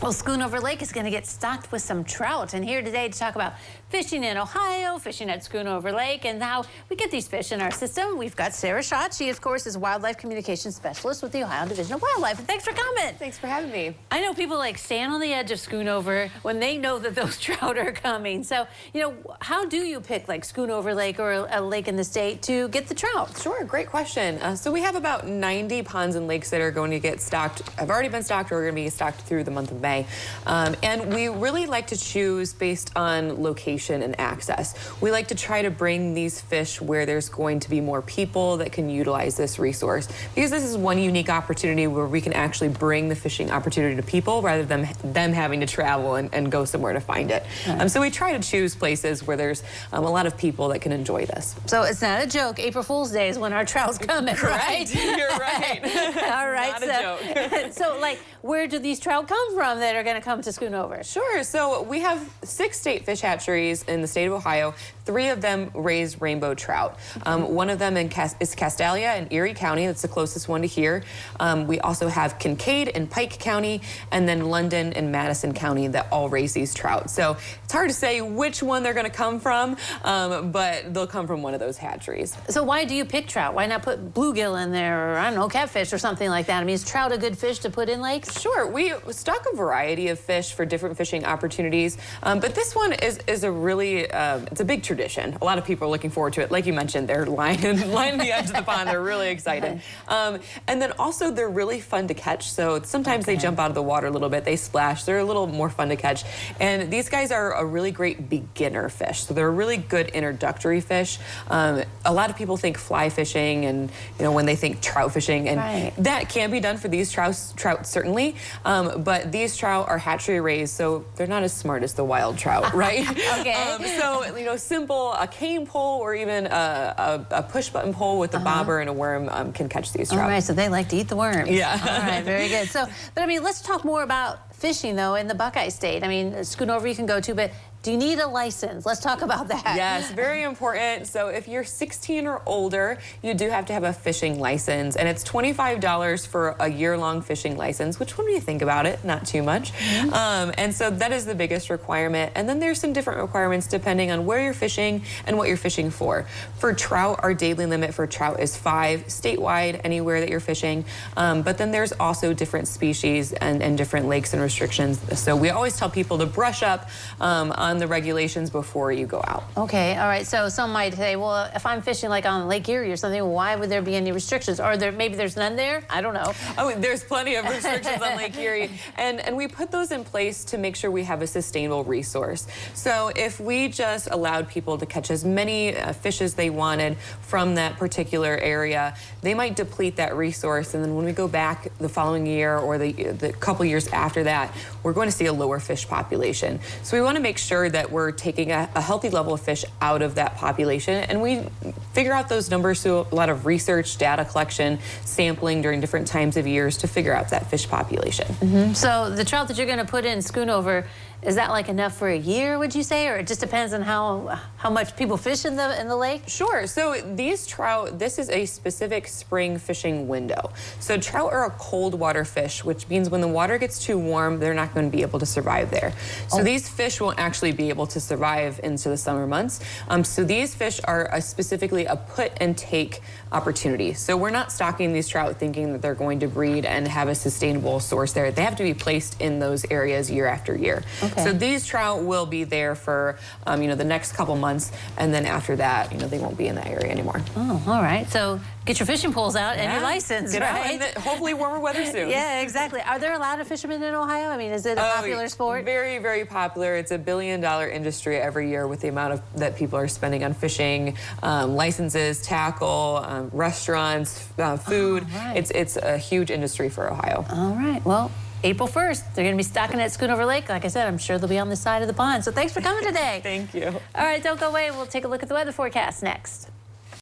Well, Schoonover Lake is going to get stocked with some trout. And here today to talk about fishing in Ohio, fishing at Schoonover Lake, and how we get these fish in our system. We've got Sarah Schott. She, of course, is Wildlife Communications Specialist with the Ohio Division of Wildlife. And thanks for coming. Thanks for having me. I know people like stand on the edge of Schoonover when they know that those trout are coming. So, you know, how do you pick like Schoonover Lake or a lake in the state to get the trout? Sure, great question. So we have about 90 ponds and lakes that are going to get stocked, have already been stocked, or are going to be stocked through the month of May. And we really like to choose based on location and access. We like to try to bring these fish where there's going to be more people that can utilize this resource, because this is one unique opportunity where we can actually bring the fishing opportunity to people rather than them having to travel and go somewhere to find it. So we try to choose places where there's a lot of people that can enjoy this. So it's not a joke. April Fool's Day is when our trout's coming, right? You're right. All right. Not a joke. So, like, where do these trout come from that are going to come to Schoonover? Sure. So we have 6 state fish hatcheries in the state of Ohio. 3 of them raise rainbow trout. One of them is Castalia in Erie County. That's the closest one to here. We also have Kincaid in Pike County, and then London and Madison County that all raise these trout. So it's hard to say which one they're going to come from, but they'll come from one of those hatcheries. So why do you pick trout? Why not put bluegill in there, or I don't know, catfish or something like that? I mean, is trout a good fish to put in lakes? Sure. We stock a variety of fish for different fishing opportunities, but this one is a really, it's a big tradition. A lot of people are looking forward to it. Like you mentioned, they're lining the edge of the pond. They're really excited. And then also they're really fun to catch. So sometimes they jump out of the water a little bit. They splash. They're a little more fun to catch. And these guys are a really great beginner fish. So they're a really good introductory fish. A lot of people think fly fishing and, you know, when they think trout fishing, and that can be done for these trout certainly. But these trout are hatchery raised, so they're not as smart as the wild trout, right? So, you know, simple, a cane pole or even a push button pole with a bobber and a worm can catch these trout. All right, so they like to eat the worms. Yeah. All right, very good. So, but I mean, let's talk more about fishing though in the Buckeye State. I mean, Schoonover you can go to, but do you need a license? Let's talk about that. Yes, very important. So if you're 16 or older, you do have to have a fishing license, and it's $25 for a year-long fishing license, which when you think about it, not too much. And so that is the biggest requirement. And then there's some different requirements depending on where you're fishing and what you're fishing for. For trout, our daily limit for trout is 5 statewide, anywhere that you're fishing. But then there's also different species and different lakes and restrictions. So we always tell people to brush up on the regulations before you go out. Okay, all right. So some might say, well, if I'm fishing like on Lake Erie or something, why would there be any restrictions? Or maybe there's none there? I don't know. Oh, there's plenty of restrictions on Lake Erie, and we put those in place to make sure we have a sustainable resource. So if we just allowed people to catch as many fish as they wanted from that particular area, they might deplete that resource, and then when we go back the following year or the couple years after that, we're going to see a lower fish population. So we want to make sure that we're taking a healthy level of fish out of that population, and we figure out those numbers through a lot of research, data collection, sampling during different times of years to figure out that fish population. So the trout that you're going to put in Schoonover, is that like enough for a year, would you say, or it just depends on how much people fish in the lake? Sure. So these trout, this is a specific spring fishing window. So trout are a cold water fish, which means when the water gets too warm, they're not going to be able to survive there. So these fish won't actually be able to survive into the summer months. So these fish are specifically a put and take opportunity. So we're not stocking these trout thinking that they're going to breed and have a sustainable source there. They have to be placed in those areas year after year. So these trout will be there for, you know, the next couple months, and then after that, you know, they won't be in that area anymore. Oh, all right. So get your fishing poles out and your license, Get right? out, and hopefully warmer weather soon. Yeah, exactly. Are there a lot of fishermen in Ohio? I mean, is it a popular sport? Very, very popular. It's a $1 billion industry every year with the amount that people are spending on fishing, licenses, tackle, restaurants, food. It's a huge industry for Ohio. All right. Well, April 1st, they're going to be stocking at Schoonover Lake. Like I said, I'm sure they'll be on the side of the pond. So thanks for coming today. Thank you. All right, don't go away. We'll take a look at the weather forecast next.